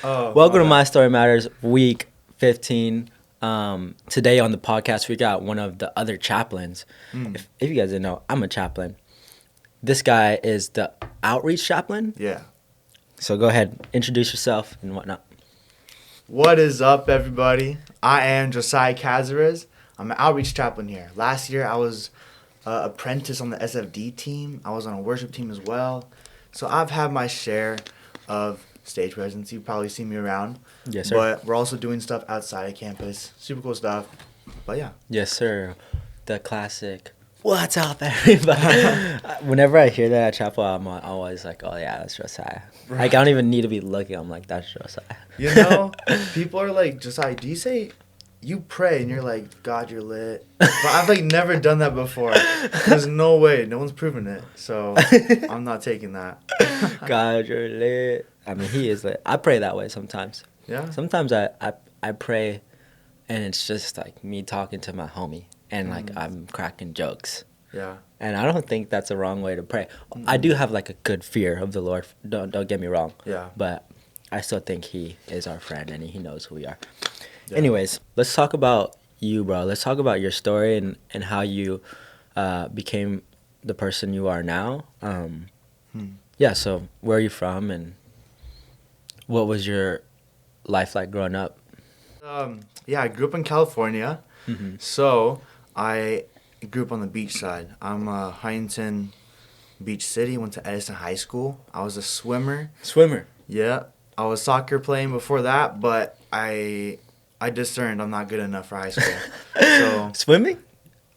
Oh, Welcome to My Story Matters, week 15. Today on the podcast, we got one of the other chaplains. If you guys didn't know, I'm a chaplain. This guy is the outreach chaplain. Yeah. So go ahead, introduce yourself and whatnot. What is up, everybody? I am Josiah Casarez. I'm an outreach chaplain here. Last year, I was apprentice on the SFD team. I was on a worship team as well. So I've had my share of stage presence. You've probably seen me around. Yes, sir. But we're also doing stuff outside of campus. Super cool stuff. But yeah. Yes, sir. The classic. What's up, everybody? Whenever I hear that at chapel, I'm always like, oh, yeah, that's Josiah. Right. Like, I don't even need to be looking. I'm like, that's Josiah. You know, people are like, Josiah, do you say you pray and you're like, God, you're lit? But I've like never done that before. There's no way. No one's proven it. So I'm not taking that. God, you're lit. I mean, he is lit. I pray that way sometimes. Yeah. Sometimes I pray and it's just like me talking to my homie and like I'm cracking jokes. Yeah. And I don't think that's a wrong way to pray. I do have like a good fear of the Lord. Don't get me wrong. Yeah. But I still think he is our friend and he knows who we are. Yeah. Anyways, let's talk about you, bro. Let's talk about your story and how you became the person you are now. Yeah, so where are you from and what was your life like growing up? Yeah, I grew up in California. Mm-hmm. So I grew up on the beach side. I'm Huntington Beach City. Went to Edison High School. I was a swimmer. Swimmer. Yeah. I was soccer playing before that, but I discerned I'm not good enough for high school. So Swimming?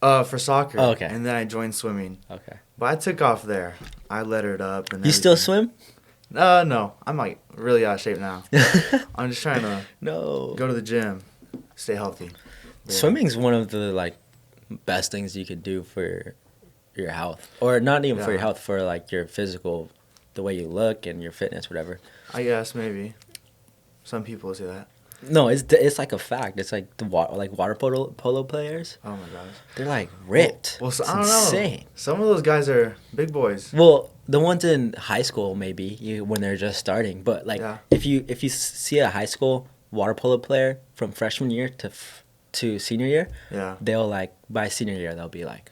for soccer. Oh, okay. And then I joined swimming. Okay. But I took off there. I lettered up and You still everything. swim? No. I'm like really out of shape now. I'm just trying to No. go to the gym, stay healthy. Yeah. Swimming's one of the like best things you could do for your health, or not even for your Yeah. health, for like your physical, the way you look and your fitness, whatever. I guess maybe. Some people say that. No, it's like a fact. It's like the water polo players. Oh my gosh. They're like ripped. Well, so, It's I don't know. insane. Some of those guys are big boys. Well, the ones in high school maybe when they're just starting, but like Yeah. if you see a high school water polo player from freshman year to senior year, Yeah. they'll like by senior year they'll be like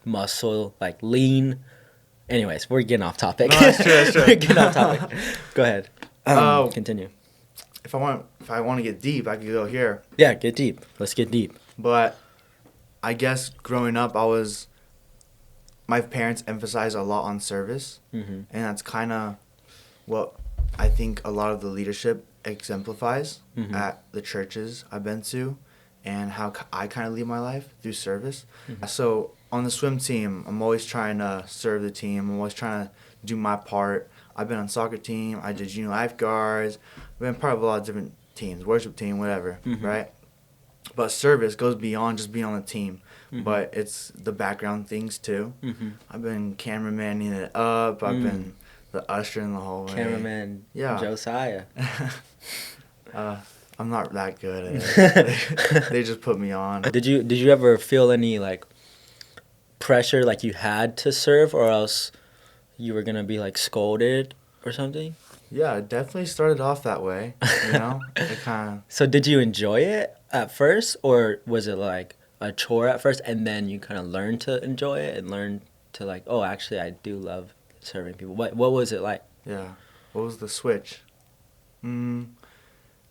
muscle, like lean. Anyways, we're getting off topic. No, that's true, that's true. We're getting off topic. Go ahead. Continue. If I want to get deep, I could go here. Yeah, get deep. Let's get deep. But I guess growing up, my parents emphasized a lot on service, Mm-hmm. and that's kind of what I think a lot of the leadership exemplifies Mhm. at the churches I've been to, and how I kind of lead my life through service. Mhm. So on the swim team, I'm always trying to serve the team. I'm always trying to do my part. I've been on soccer team. I did junior lifeguards. I've been part of a lot of different teams, worship team, whatever, Mhm. right? But service goes beyond just being on the team, Mhm. but it's the background things too. Mm-hmm. I've been cameramanning it up. I've been the usher in the hallway. Cameraman Yeah. Josiah. I'm not that good at it. They just put me on. Did you ever feel any like pressure, like you had to serve, or else you were gonna be like scolded or something? Yeah, it definitely started off that way. You know, it kind So did you enjoy it at first, or was it like a chore at first, and then you kind of learned to enjoy it and learn to like, oh, actually, I do love serving people. What was it like? of yeah. What was the switch?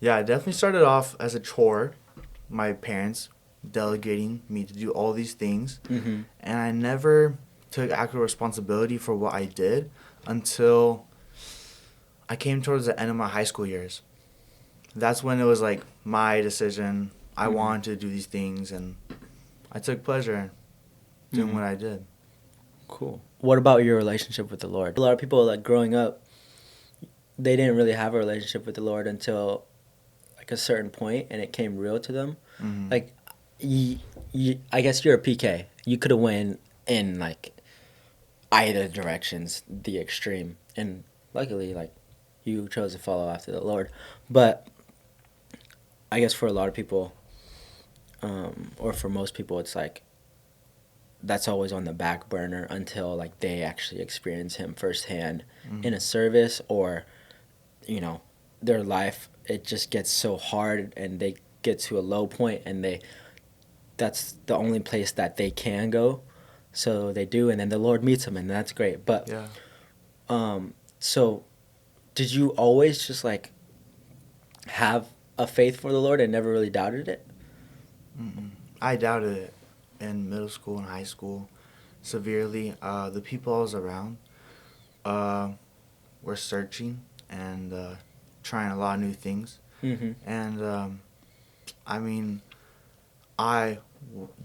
Yeah, it definitely started off as a chore. My parents delegating me to do all these things, Mm-hmm. and I never took actual responsibility for what I did until I came towards the end of my high school years. That's when it was like my decision. I Mhm. wanted to do these things, and I took pleasure in doing Mhm. what I did. Cool. What about your relationship with the Lord? A lot of people like growing up, they didn't really have a relationship with the Lord until like a certain point, and it came real to them. Mhm. Like, I guess you're a PK. You could have went in like either directions, the extreme, and luckily, like, you chose to follow after the Lord. But I guess for a lot of people, or for most people, it's like that's always on the back burner until like they actually experience Him firsthand in a service, or their life, it just gets so hard and they get to a low point and that's the only place that they can go. So they do, and then the Lord meets them, and that's great. But Yeah. so did you always just like have a faith for the Lord and never really doubted it? Mm-mm. I doubted it in middle school and high school severely. The people I was around uh, were searching and trying a lot of new things. Mm-hmm. And I mean,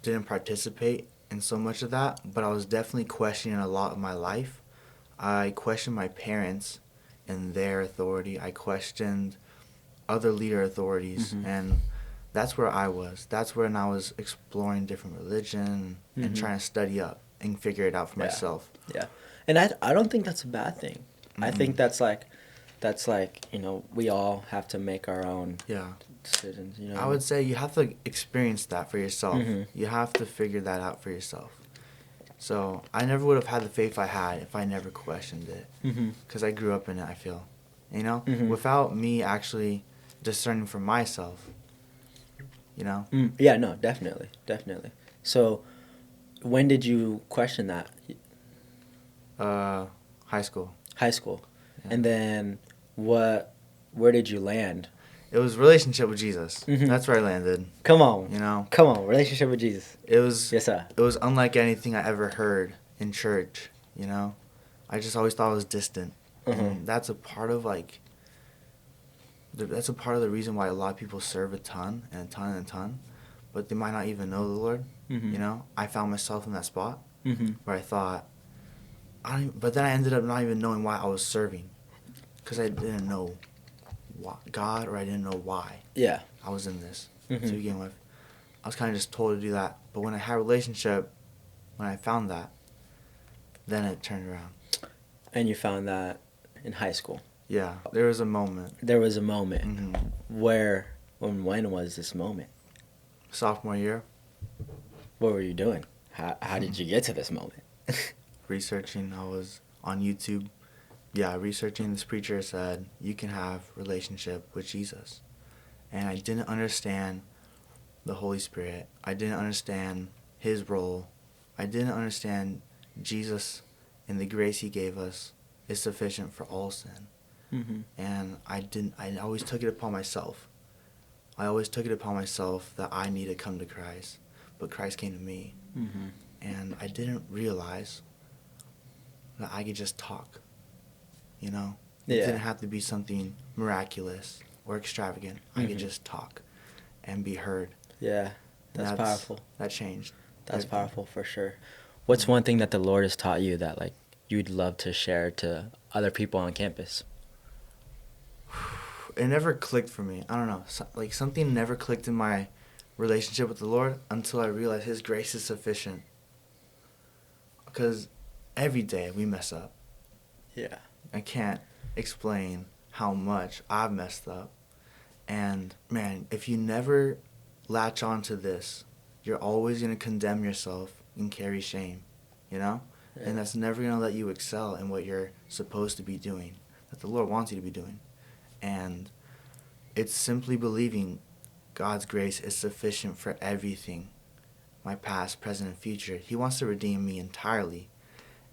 didn't participate in so much of that, but I was definitely questioning a lot of my life. I questioned my parents and their authority. I questioned other leader authorities, Mm-hmm. and that's where I was. That's when I was exploring different religion and Mm-hmm. trying to study up and figure it out for Yeah. myself. Yeah. And I don't think that's a bad thing. I think Mm-mm. that's like, we all have to make our own Yeah. decisions, you know what I I mean? would say you have to experience that for yourself. Mhm. You have to figure that out for yourself. So I never would have had the faith I had if I never questioned it, Mhm. because I grew up in it. I feel, Mhm. without me actually discerning for myself. Yeah, no, definitely. Definitely. So, when did you question that? High school. High school. Yeah. And then where did you land? It was relationship with Jesus. Mhm. That's where I landed. Come on. You know, Come on, relationship with Jesus. it was Yes, sir. it was unlike anything I ever heard in church. I just always thought it was distant, and that's a part of that's a part of the reason why a lot of people serve a ton and a ton and a ton, but they might not even know the Lord. Mhm. I found myself in that spot Mhm. where I thought, but then I ended up not even knowing why I was serving, because I didn't know God, or I didn't know why Yeah. I was in this Mhm. to begin with. I was kind of just told to do that. But when I had a relationship, when I found that, then it turned around. And you found that in high school. Yeah, there was a moment. There was a moment Hmm. when was this moment? Sophomore year, What were you doing? How did you get to this moment? researching. I was on YouTube. Yeah, researching. This preacher said you can have relationship with Jesus, and I didn't understand the Holy Spirit. I didn't understand His role. I didn't understand Jesus and the grace He gave us is sufficient for all sin. Mm-hmm. And I always took it upon myself. I always took it upon myself that I need to come to Christ, but Christ came to me. Mm-hmm. And I didn't realize that I could just talk. It Yeah. didn't have to be something miraculous or extravagant. I could just talk and be heard. Yeah, And that's powerful. That changed. That's everything. powerful for sure. What's one thing that the Lord has taught you that like you'd love to share to other people on campus? It never clicked for me. I don't know. Something never clicked in my relationship with the Lord until I realized His grace is sufficient. Because every day we mess up. Yeah. I can't explain how much I've messed up. And man, if you never latch on to this, you're always going to condemn yourself and carry shame, Yeah. And that's never going to let you excel in what you're supposed to be doing, that the Lord wants you to be doing. And it's simply believing God's grace is sufficient for everything, my past, present, and future. He wants to redeem me entirely,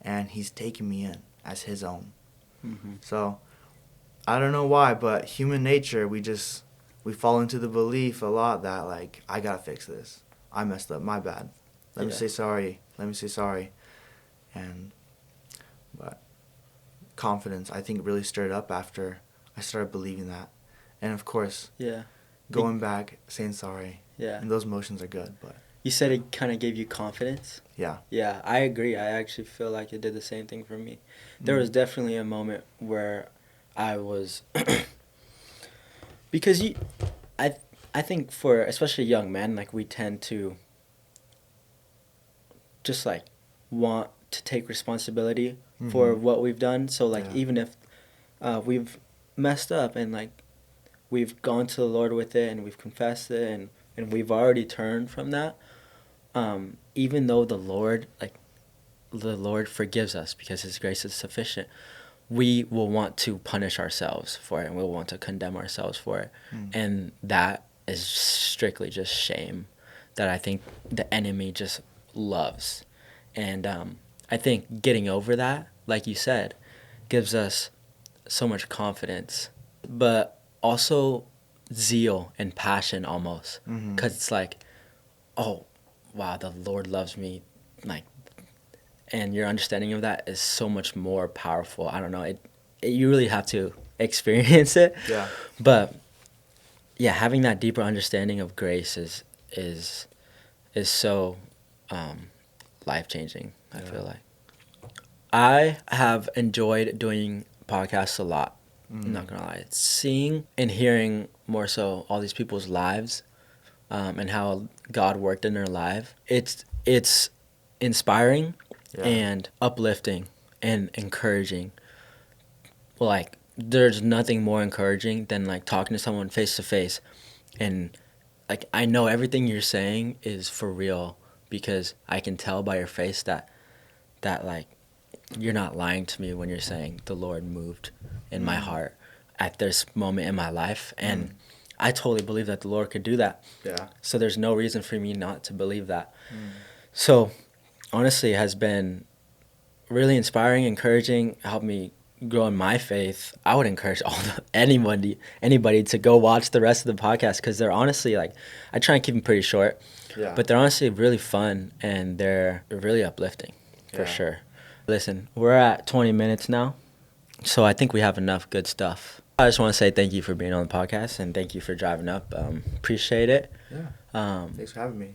and He's taken me in as His own. Mm-hmm. So I don't know why, but human nature, we fall into the belief a lot that I gotta fix this. I messed up. My bad. Let me say sorry. But confidence, I think, really stirred up after I started believing that, and of course, going back, saying sorry. Yeah. And those emotions are good, but You said it kind of gave you confidence. yeah. Yeah, I agree. I actually feel like it did the same thing for me. There was definitely a moment where I was because I think for especially young men, like we tend to just like want to take responsibility for what we've done. So like even if we've messed up and like we've gone to the Lord with it and we've confessed it and we've already turned from that, even though the Lord forgives us because His grace is sufficient, we will want to punish ourselves for it, and we'll want to condemn ourselves for it. And that is strictly just shame that I think the enemy just loves. And I think getting over that, like you said, gives us so much confidence, but also zeal and passion almost. Because it's like, oh, wow, the Lord loves me. Like, and your understanding of that is so much more powerful. I don't know. You really have to experience it. Yeah. But yeah, having that deeper understanding of grace is so life changing. I feel like I have enjoyed doing podcasts a lot. I'm not gonna lie, seeing and hearing more so all these people's lives, and how God worked in their life. It's inspiring and uplifting and encouraging. Like, there's nothing more encouraging than like talking to someone face to face, and like, I know everything you're saying is for real because I can tell by your face that like you're not lying to me when you're saying the Lord moved in my heart at this moment in my life, and I totally believe that the Lord could do that. Yeah. So there's no reason for me not to believe that. So honestly, it has been really inspiring, encouraging, helped me grow in my faith. I would encourage anybody to go watch the rest of the podcast because they're honestly, like, I try and keep them pretty short, but they're honestly really fun and they're really uplifting for sure. Listen, we're at 20 minutes now, so I think we have enough good stuff. I just want to say thank you for being on the podcast and thank you for driving up. Appreciate it. Yeah. Thanks for having me.